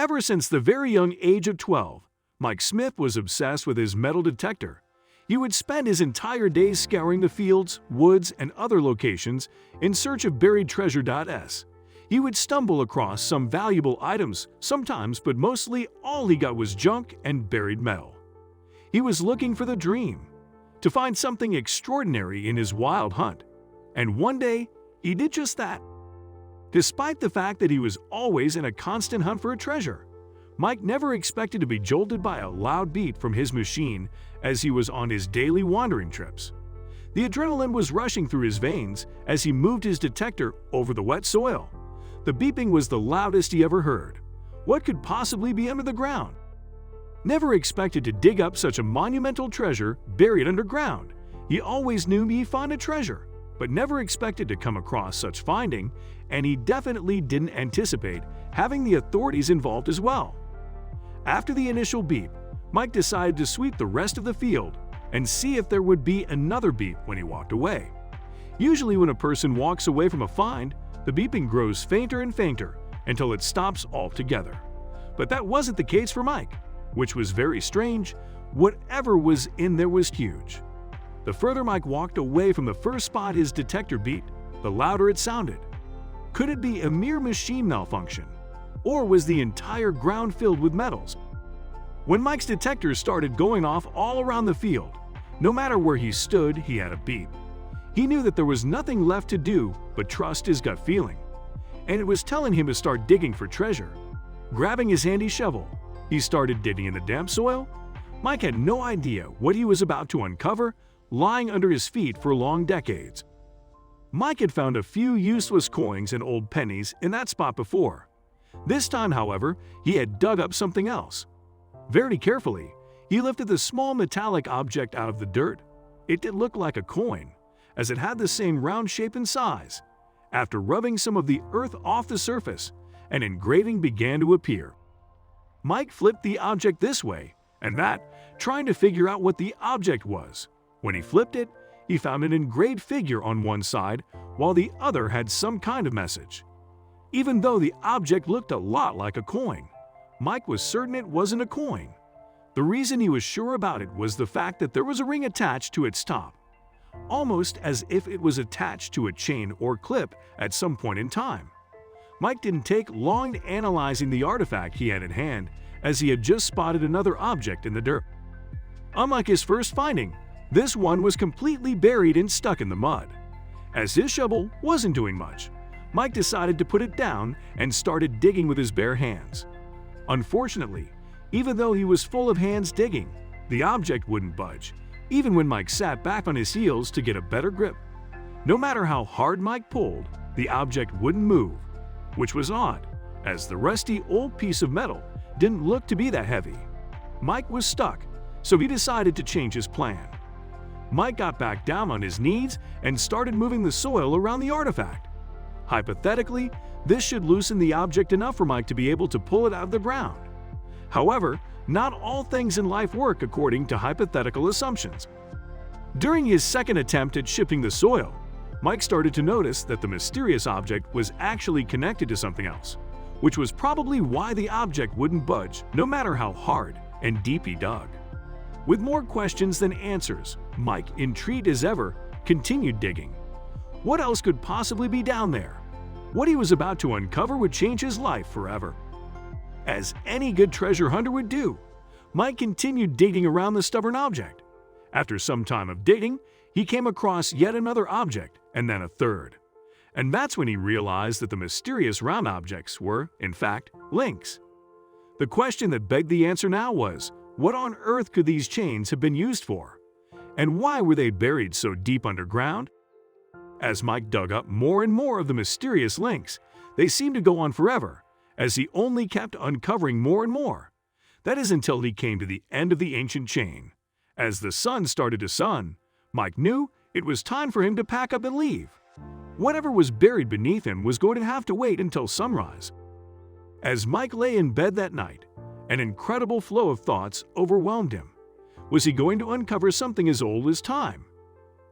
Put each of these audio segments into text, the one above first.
Ever since the very young age of 12, Mike Smith was obsessed with his metal detector. He would spend his entire day scouring the fields, woods, and other locations in search of buried treasure.s. He would stumble across some valuable items sometimes, but mostly all he got was junk and buried metal. He was looking for the dream, to find something extraordinary in his wild hunt. And one day, he did just that. Despite the fact that he was always in a constant hunt for a treasure, Mike never expected to be jolted by a loud beat from his machine as he was on his daily wandering trips. The adrenaline was rushing through his veins as he moved his detector over the wet soil. The beeping was the loudest he ever heard. What could possibly be under the ground? Never expected to dig up such a monumental treasure buried underground. He always knew he'd find a treasure, but never expected to come across such finding, and he definitely didn't anticipate having the authorities involved as well. After the initial beep, Mike decided to sweep the rest of the field and see if there would be another beep when he walked away. Usually when a person walks away from a find, the beeping grows fainter and fainter until it stops altogether. But that wasn't the case for Mike, which was very strange. Whatever was in there was huge. The further Mike walked away from the first spot his detector beat, the louder it sounded. Could it be a mere machine malfunction? Or was the entire ground filled with metals? When Mike's detector started going off all around the field, no matter where he stood, he had a beep. He knew that there was nothing left to do but trust his gut feeling, and it was telling him to start digging for treasure. Grabbing his handy shovel, he started digging in the damp soil. Mike had no idea what he was about to uncover lying under his feet for long decades. Mike had found a few useless coins and old pennies in that spot before. This time, however, he had dug up something else. Very carefully, he lifted the small metallic object out of the dirt. It did look like a coin, as it had the same round shape and size. After rubbing some of the earth off the surface, an engraving began to appear. Mike flipped the object this way and that, trying to figure out what the object was. When he flipped it, he found an engraved figure on one side, while the other had some kind of message. Even though the object looked a lot like a coin, Mike was certain it wasn't a coin. The reason he was sure about it was the fact that there was a ring attached to its top, almost as if it was attached to a chain or clip at some point in time. Mike didn't take long analyzing the artifact he had in hand, as he had just spotted another object in the dirt. Unlike his first finding, this one was completely buried and stuck in the mud. As his shovel wasn't doing much, Mike decided to put it down and started digging with his bare hands. Unfortunately, even though he was full of hands digging, the object wouldn't budge, even when Mike sat back on his heels to get a better grip. No matter how hard Mike pulled, the object wouldn't move, which was odd, as the rusty old piece of metal didn't look to be that heavy. Mike was stuck, so he decided to change his plan. Mike got back down on his knees and started moving the soil around the artifact. Hypothetically, this should loosen the object enough for Mike to be able to pull it out of the ground. However, not all things in life work according to hypothetical assumptions. During his second attempt at shifting the soil, Mike started to notice that the mysterious object was actually connected to something else, which was probably why the object wouldn't budge no matter how hard and deep he dug. With more questions than answers, Mike, intrigued as ever, continued digging. What else could possibly be down there? What he was about to uncover would change his life forever. As any good treasure hunter would do, Mike continued digging around the stubborn object. After some time of digging, he came across yet another object and then a third. And that's when he realized that the mysterious round objects were, in fact, links. The question that begged the answer now was, what on earth could these chains have been used for? And why were they buried so deep underground? As Mike dug up more and more of the mysterious links, they seemed to go on forever, as he only kept uncovering more and more. That is until he came to the end of the ancient chain. As the sun started to sun, Mike knew it was time for him to pack up and leave. Whatever was buried beneath him was going to have to wait until sunrise. As Mike lay in bed that night, an incredible flow of thoughts overwhelmed him. Was he going to uncover something as old as time?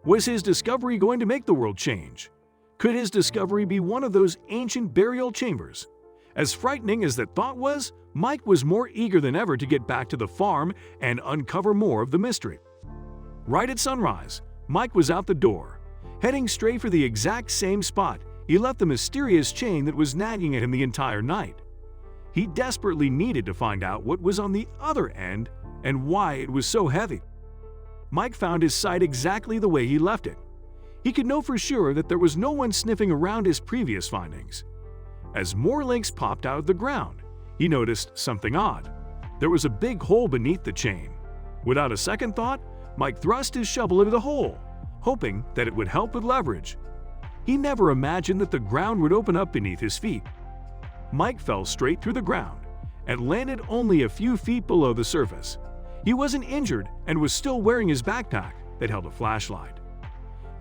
Was his discovery going to make the world change? Could his discovery be one of those ancient burial chambers? As frightening as that thought was, Mike was more eager than ever to get back to the farm and uncover more of the mystery. Right at sunrise, Mike was out the door, heading straight for the exact same spot he left the mysterious chain that was nagging at him the entire night. He desperately needed to find out what was on the other end and why it was so heavy. Mike found his site exactly the way he left it. He could know for sure that there was no one sniffing around his previous findings. As more links popped out of the ground, he noticed something odd. There was a big hole beneath the chain. Without a second thought, Mike thrust his shovel into the hole, hoping that it would help with leverage. He never imagined that the ground would open up beneath his feet. Mike fell straight through the ground and landed only a few feet below the surface. He wasn't injured and was still wearing his backpack that held a flashlight.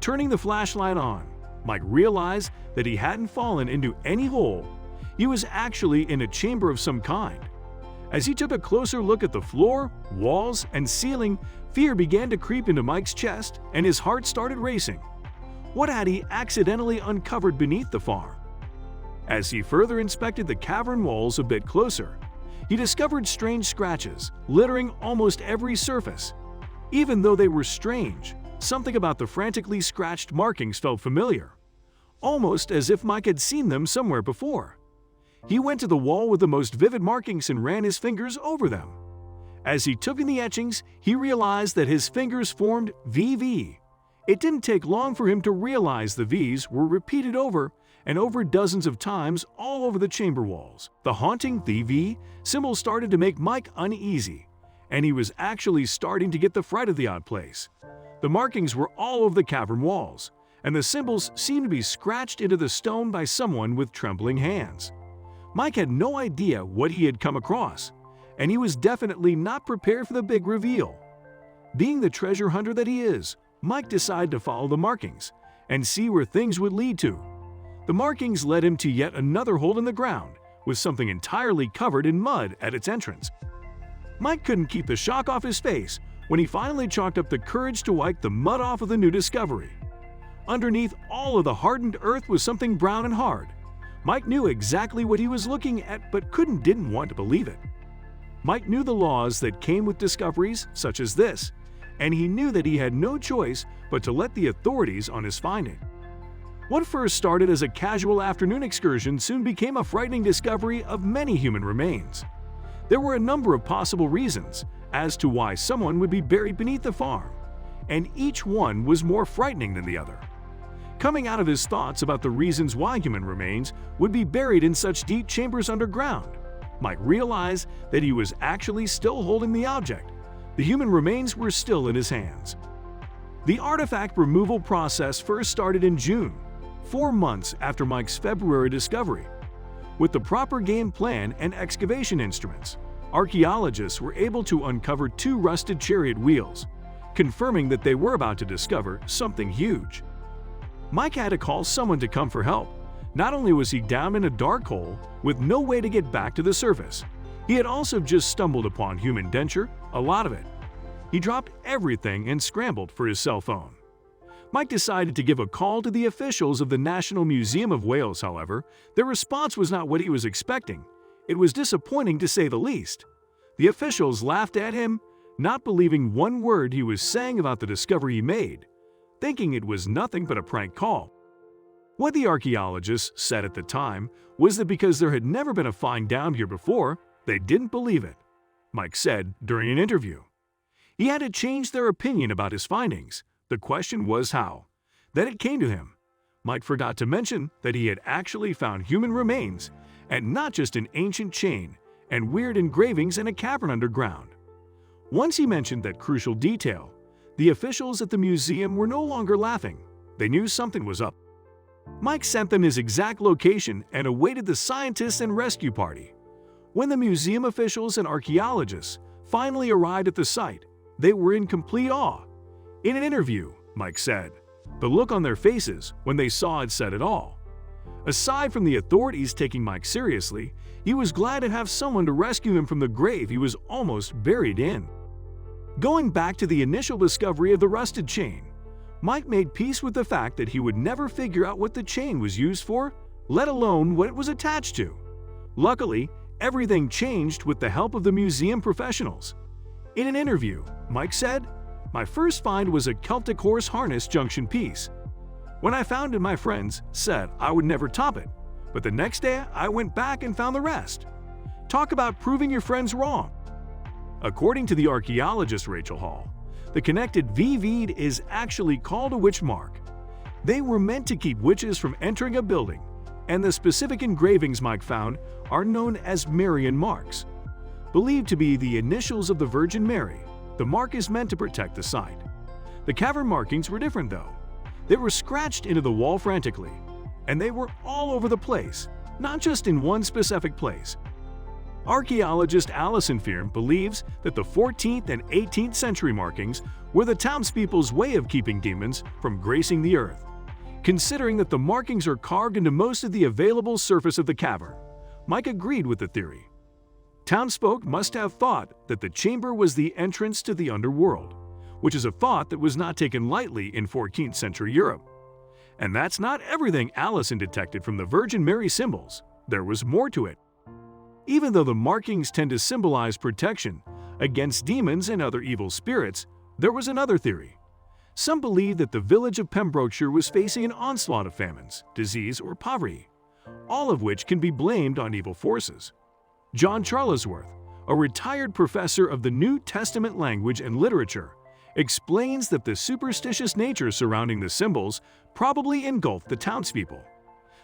Turning the flashlight on, Mike realized that he hadn't fallen into any hole. He was actually in a chamber of some kind. As he took a closer look at the floor, walls, and ceiling, fear began to creep into Mike's chest and his heart started racing. What had he accidentally uncovered beneath the farm? As he further inspected the cavern walls a bit closer, he discovered strange scratches littering almost every surface. Even though they were strange, something about the frantically scratched markings felt familiar, almost as if Mike had seen them somewhere before. He went to the wall with the most vivid markings and ran his fingers over them. As he took in the etchings, he realized that his fingers formed VV. It didn't take long for him to realize the V's were repeated over and over dozens of times all over the chamber walls. The haunting V symbol started to make Mike uneasy, and he was actually starting to get the fright of the odd place. The markings were all over the cavern walls, and the symbols seemed to be scratched into the stone by someone with trembling hands. Mike had no idea what he had come across, and he was definitely not prepared for the big reveal. Being the treasure hunter that he is, Mike decided to follow the markings and see where things would lead to. The markings led him to yet another hole in the ground with something entirely covered in mud at its entrance. Mike couldn't keep the shock off his face when he finally chalked up the courage to wipe the mud off of the new discovery. Underneath all of the hardened earth was something brown and hard. Mike knew exactly what he was looking at but didn't want to believe it. Mike knew the laws that came with discoveries such as this, and he knew that he had no choice but to let the authorities on his finding. What first started as a casual afternoon excursion soon became a frightening discovery of many human remains. There were a number of possible reasons as to why someone would be buried beneath the farm, and each one was more frightening than the other. Coming out of his thoughts about the reasons why human remains would be buried in such deep chambers underground, Mike realized that he was actually still holding the object. The human remains were still in his hands. The artifact removal process first started in June, 4 months after Mike's February discovery. With the proper game plan and excavation instruments, archaeologists were able to uncover 2 rusted chariot wheels, confirming that they were about to discover something huge. Mike had to call someone to come for help. Not only was he down in a dark hole with no way to get back to the surface, he had also just stumbled upon human denture, a lot of it. He dropped everything and scrambled for his cell phone. Mike decided to give a call to the officials of the National Museum of Wales, however. Their response was not what he was expecting. It was disappointing to say the least. The officials laughed at him, not believing one word he was saying about the discovery he made, thinking it was nothing but a prank call. What the archaeologists said at the time was that because there had never been a find down here before, they didn't believe it, Mike said during an interview. He had to change their opinion about his findings. The question was how. Then it came to him. Mike forgot to mention that he had actually found human remains, and not just an ancient chain and weird engravings in a cavern underground. Once he mentioned that crucial detail, the officials at the museum were no longer laughing. They knew something was up. Mike sent them his exact location and awaited the scientists and rescue party. When the museum officials and archaeologists finally arrived at the site, they were in complete awe. In an interview, Mike said, the look on their faces when they saw it said it all. Aside from the authorities taking Mike seriously, he was glad to have someone to rescue him from the grave he was almost buried in. Going back to the initial discovery of the rusted chain, Mike made peace with the fact that he would never figure out what the chain was used for, let alone what it was attached to. Luckily, everything changed with the help of the museum professionals. In an interview, Mike said, "My first find was a Celtic horse harness junction piece. When I found it, my friends said I would never top it, but the next day I went back and found the rest. Talk about proving your friends wrong." According to the archaeologist Rachel Hall, the connected V-bead is actually called a witch mark. They were meant to keep witches from entering a building, and the specific engravings Mike found are known as Marian marks. Believed to be the initials of the Virgin Mary, the mark is meant to protect the site. The cavern markings were different though. They were scratched into the wall frantically, and they were all over the place, not just in one specific place. Archaeologist Alison Fearn believes that the 14th and 18th century markings were the townspeople's way of keeping demons from gracing the earth. Considering that the markings are carved into most of the available surface of the cavern, Mike agreed with the theory. Townsfolk must have thought that the chamber was the entrance to the underworld, which is a thought that was not taken lightly in 14th century Europe. And that's not everything Alison detected from the Virgin Mary symbols. There was more to it. Even though the markings tend to symbolize protection against demons and other evil spirits, there was another theory. Some believe that the village of Pembrokeshire was facing an onslaught of famines, disease, or poverty, all of which can be blamed on evil forces. John Charlesworth, a retired professor of the New Testament language and literature, explains that the superstitious nature surrounding the symbols probably engulfed the townspeople.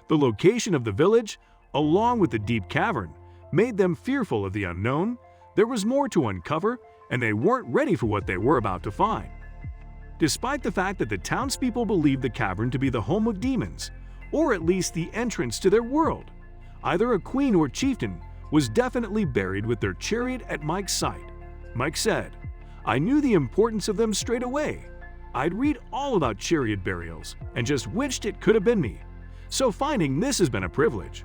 The location of the village, along with the deep cavern, made them fearful of the unknown. There was more to uncover, and they weren't ready for what they were about to find. Despite the fact that the townspeople believed the cavern to be the home of demons, or at least the entrance to their world, either a queen or chieftain was definitely buried with their chariot at Mike's site. Mike said, "I knew the importance of them straight away. I'd read all about chariot burials and just wished it could have been me. So finding this has been a privilege."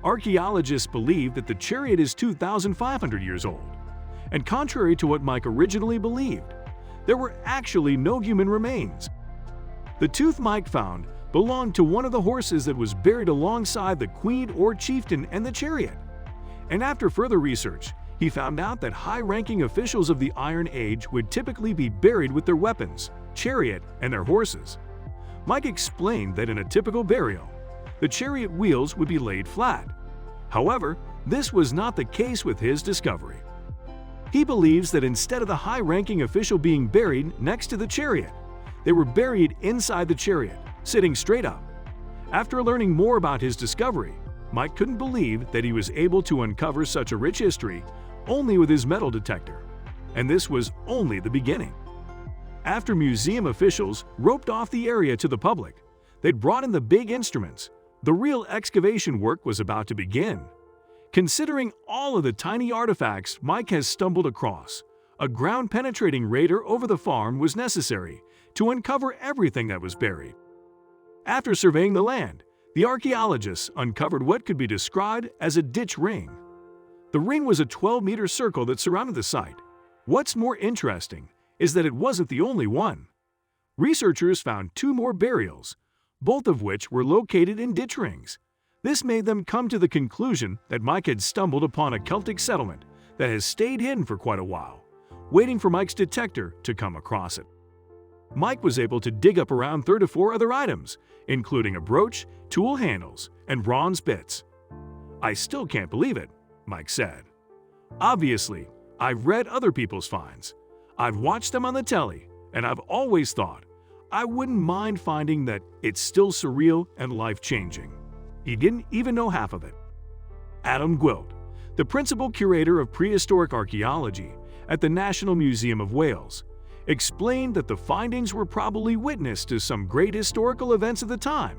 Archaeologists believe that the chariot is 2,500 years old, and contrary to what Mike originally believed, there were actually no human remains. The tooth Mike found belonged to one of the horses that was buried alongside the queen or chieftain and the chariot. And after further research, he found out that high-ranking officials of the Iron Age would typically be buried with their weapons, chariot, and their horses. Mike explained that in a typical burial, the chariot wheels would be laid flat. However, this was not the case with his discovery. He believes that instead of the high-ranking official being buried next to the chariot, they were buried inside the chariot, sitting straight up. After learning more about his discovery, Mike couldn't believe that he was able to uncover such a rich history only with his metal detector. And this was only the beginning. After museum officials roped off the area to the public, they'd brought in the big instruments. The real excavation work was about to begin. Considering all of the tiny artifacts Mike has stumbled across, a ground-penetrating raider over the farm was necessary to uncover everything that was buried. After surveying the land, the archaeologists uncovered what could be described as a ditch ring. The ring was a 12-meter circle that surrounded the site. What's more interesting is that it wasn't the only one. Researchers found 2 more burials, both of which were located in ditch rings. This made them come to the conclusion that Mike had stumbled upon a Celtic settlement that has stayed hidden for quite a while, waiting for Mike's detector to come across it. Mike was able to dig up around 3 to 4 other items, including a brooch, tool handles, and bronze bits. "I still can't believe it," Mike said. "Obviously, I've read other people's finds. I've watched them on the telly, and I've always thought I wouldn't mind finding that it's still surreal and life-changing." He didn't even know half of it. Adam Gwilt, the principal curator of prehistoric archaeology at the National Museum of Wales, explained that the findings were probably witness to some great historical events of the time,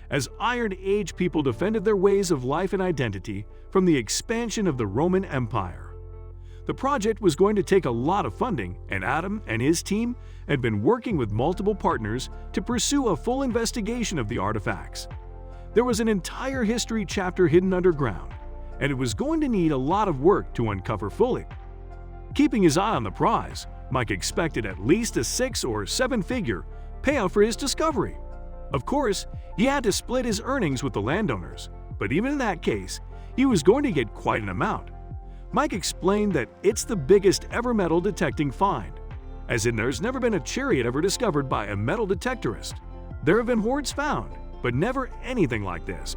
as Iron Age people defended their ways of life and identity from the expansion of the Roman Empire. The project was going to take a lot of funding, and Adam and his team had been working with multiple partners to pursue a full investigation of the artifacts. There was an entire history chapter hidden underground, and it was going to need a lot of work to uncover fully. Keeping his eye on the prize, Mike expected at least a 6- or 7-figure payout for his discovery. Of course, he had to split his earnings with the landowners, but even in that case, He was going to get quite an amount. Mike explained that it's the biggest ever metal detecting find, as in there's never been a chariot ever discovered by a metal detectorist. There have been hoards found, but never anything like this.